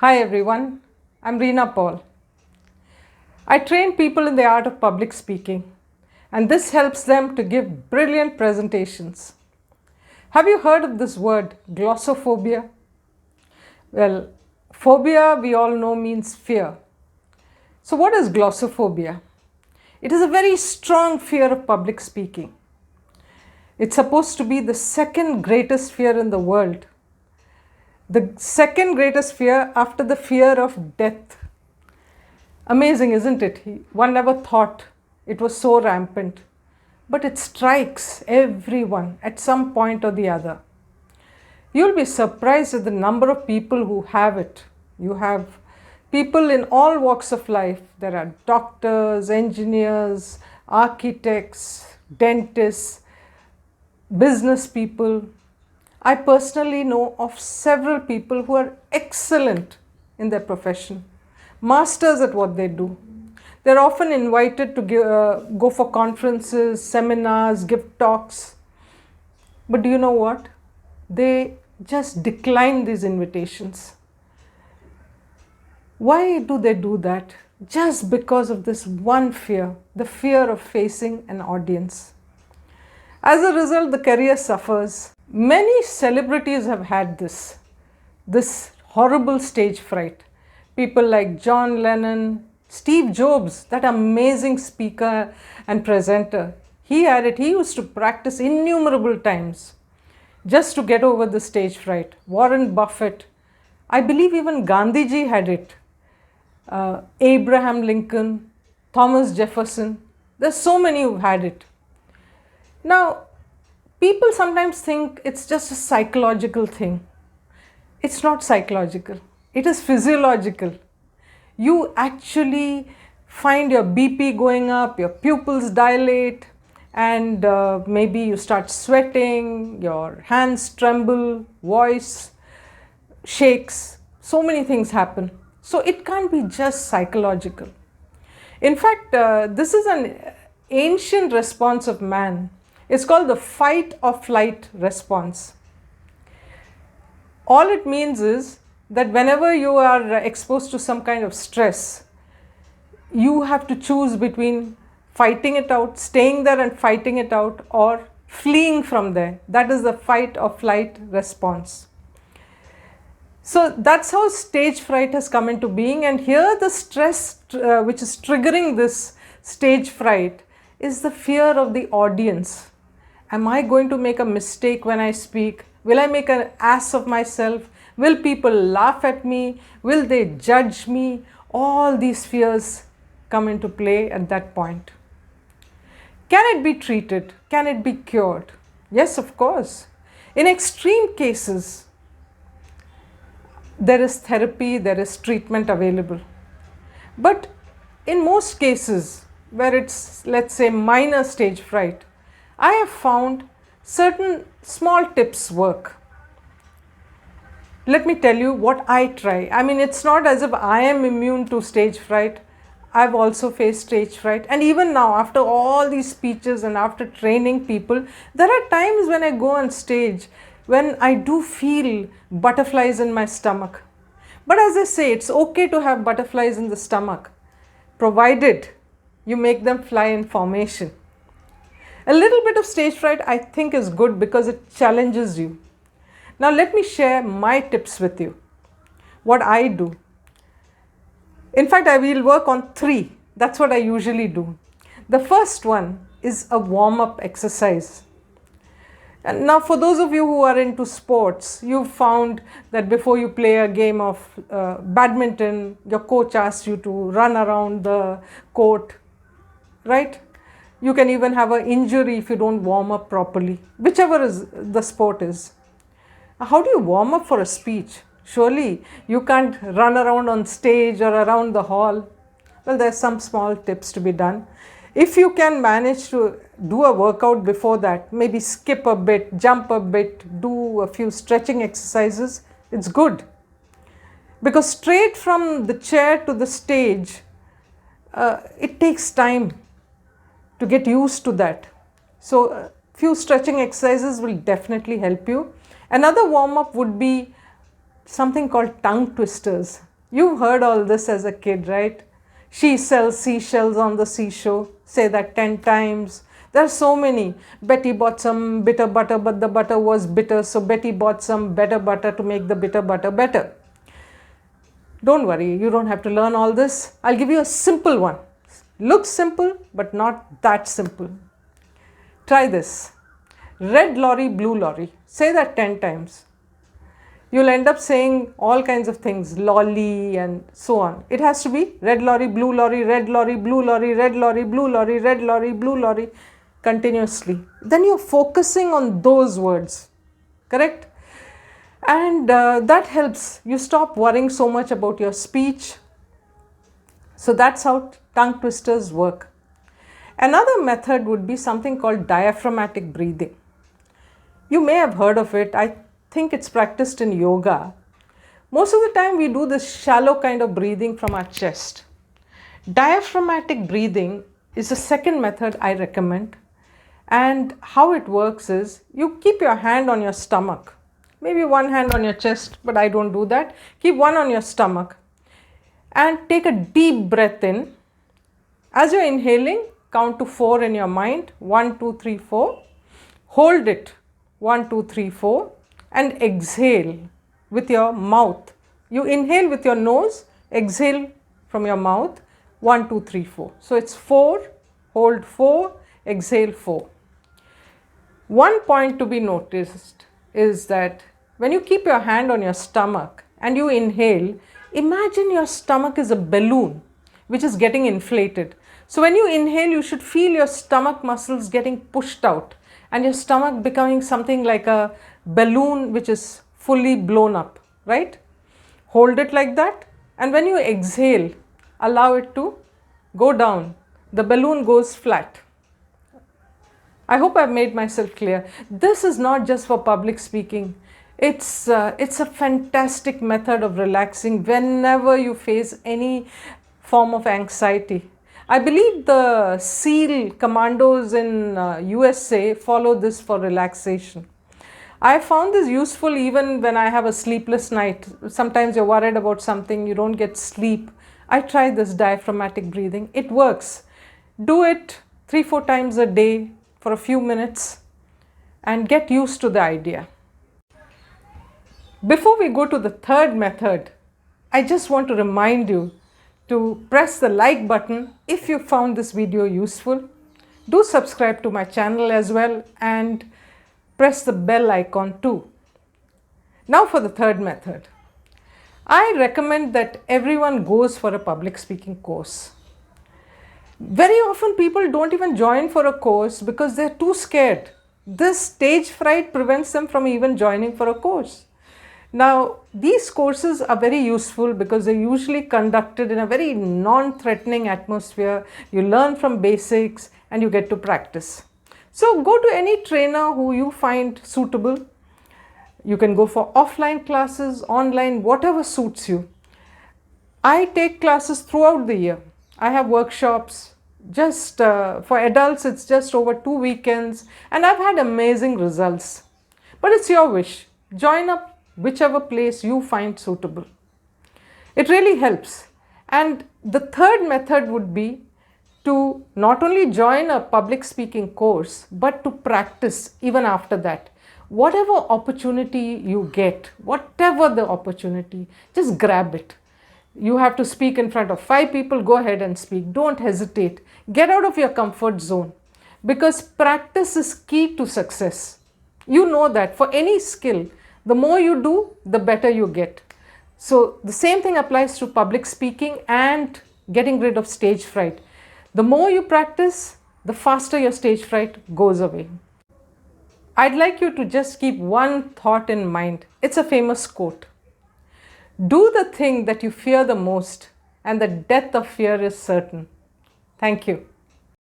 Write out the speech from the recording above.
Hi everyone, I'm Reena Paul. I train people in the art of public speaking, and this helps them to give brilliant presentations. Have you heard of this word, glossophobia? Well, phobia we all know means fear. So, what is glossophobia? It is a very strong fear of public speaking. It's supposed to be the second greatest fear in the world. The second greatest fear after the fear of death. Amazing, isn't it? One never thought it was so rampant. But it strikes everyone at some point or the other. You'll be surprised at the number of people who have it. You have people in all walks of life. There are doctors, engineers, architects, dentists, business people. I personally know of several people who are excellent in their profession, masters at what they do. They're often invited to go for conferences, seminars, give talks. But do you know what? They just decline these invitations. Why do they do that? Just because of this one fear, the fear of facing an audience. As a result, the career suffers. Many celebrities have had this horrible stage fright. People like John Lennon, Steve Jobs, that amazing speaker and presenter, he had it. He used to practice innumerable times just to get over the stage fright. Warren Buffett, I believe even Gandhiji had it. Abraham Lincoln, Thomas Jefferson, there's so many who've had it. Now, people sometimes think it's just a psychological thing. It's not psychological, it is physiological. You actually find your BP going up, your pupils dilate, and maybe you start sweating, your hands tremble, voice shakes, so many things happen. So it can't be just psychological. In fact, this is an ancient response of man. It's called the fight or flight response. All it means is that whenever you are exposed to some kind of stress, you have to choose between fighting it out, staying there and fighting it out, or fleeing from there. That is the fight or flight response. So that's how stage fright has come into being, and here the stress which is triggering this stage fright is the fear of the audience. Am I going to make a mistake when I speak? Will I make an ass of myself? Will people laugh at me? Will they judge me? All these fears come into play at that point. Can it be treated? Can it be cured? Yes, of course. In extreme cases, there is therapy, there is treatment available. But in most cases, where it's, let's say, minor stage fright, I have found certain small tips work. Let me tell you what I try. I mean, it's not as if I am immune to stage fright. I've also faced stage fright, and even now, after all these speeches and after training people, there are times when I go on stage when I do feel butterflies in my stomach. But as I say, it's okay to have butterflies in the stomach, provided you make them fly in formation. A little bit of stage fright I think is good because it challenges you. Now let me share my tips with you, what I do. In fact, I will work on 3. That's what I usually do. The first one is a warm-up exercise. And now for those of you who are into sports, you've found that before you play a game of badminton, your coach asks you to run around the court, right? You can even have an injury if you don't warm up properly, whichever is the sport is. How do you warm up for a speech? Surely you can't run around on stage or around the hall. Well, there's some small tips to be done. If you can manage to do a workout before that, maybe skip a bit, jump a bit, do a few stretching exercises, it's good. Because straight from the chair to the stage, it takes time to get used to that. So a few stretching exercises will definitely help you. Another warm-up would be something called tongue twisters. You've heard all this as a kid, right? She sells seashells on the seashore. Say that 10 times. There are so many. Betty bought some bitter butter, but the butter was bitter. So Betty bought some better butter to make the bitter butter better. Don't worry, you don't have to learn all this. I'll give you a simple one. Looks simple, but not that simple. Try this. Red lorry, blue lorry. Say that 10 times. You'll end up saying all kinds of things, lolly and so on. It has to be red lorry, blue lorry, red lorry, blue lorry, red lorry, blue lorry, red lorry, blue lorry, continuously. Then you're focusing on those words, correct? And that helps. You stop worrying so much about your speech. So that's how tongue twisters work. Another method would be something called diaphragmatic breathing. You may have heard of it. I think it's practiced in yoga. Most of the time we do this shallow kind of breathing from our chest. Diaphragmatic breathing is the second method I recommend. And how it works is you keep your hand on your stomach. Maybe one hand on your chest, but I don't do that. Keep one on your stomach and take a deep breath in. As you're inhaling, count to 4 in your mind. 1, 2, 3, 4. Hold it. 1, 2, 3, 4. And exhale with your mouth. You inhale with your nose, exhale from your mouth. 1, 2, 3, 4. So it's 4, hold 4, exhale 4. One point to be noticed is that when you keep your hand on your stomach and you inhale, imagine your stomach is a balloon which is getting inflated. So when you inhale, you should feel your stomach muscles getting pushed out and your stomach becoming something like a balloon which is fully blown up, right? Hold it like that, and when you exhale, allow it to go down. The balloon goes flat. I hope I've made myself clear. This is not just for public speaking. It's a fantastic method of relaxing whenever you face any form of anxiety. I believe the SEAL commandos in USA follow this for relaxation. I found this useful even when I have a sleepless night. Sometimes you're worried about something, you don't get sleep. I try this diaphragmatic breathing. It works. Do it 3-4 times a day for a few minutes and get used to the idea. Before we go to the third method, I just want to remind you to press the like button if you found this video useful. Do subscribe to my channel as well and press the bell icon too. Now for the third method. I recommend that everyone goes for a public speaking course. Very often people don't even join for a course because they're too scared. This stage fright prevents them from even joining for a course. Now, these courses are very useful because they're usually conducted in a very non-threatening atmosphere. You learn from basics and you get to practice. So, go to any trainer who you find suitable. You can go for offline classes, online, whatever suits you. I take classes throughout the year. I have workshops. Just for adults, it's just over 2 weekends, and I've had amazing results. But it's your wish. Join up whichever place you find suitable. It really helps. And the third method would be to not only join a public speaking course, but to practice even after that. Whatever opportunity you get, whatever the opportunity, just grab it. You have to speak in front of 5 people, go ahead and speak. Don't hesitate. Get out of your comfort zone because practice is key to success. You know that for any skill, the more you do, the better you get. So the same thing applies to public speaking and getting rid of stage fright. The more you practice, the faster your stage fright goes away. I'd like you to just keep one thought in mind. It's a famous quote. Do the thing that you fear the most, and the death of fear is certain. Thank you.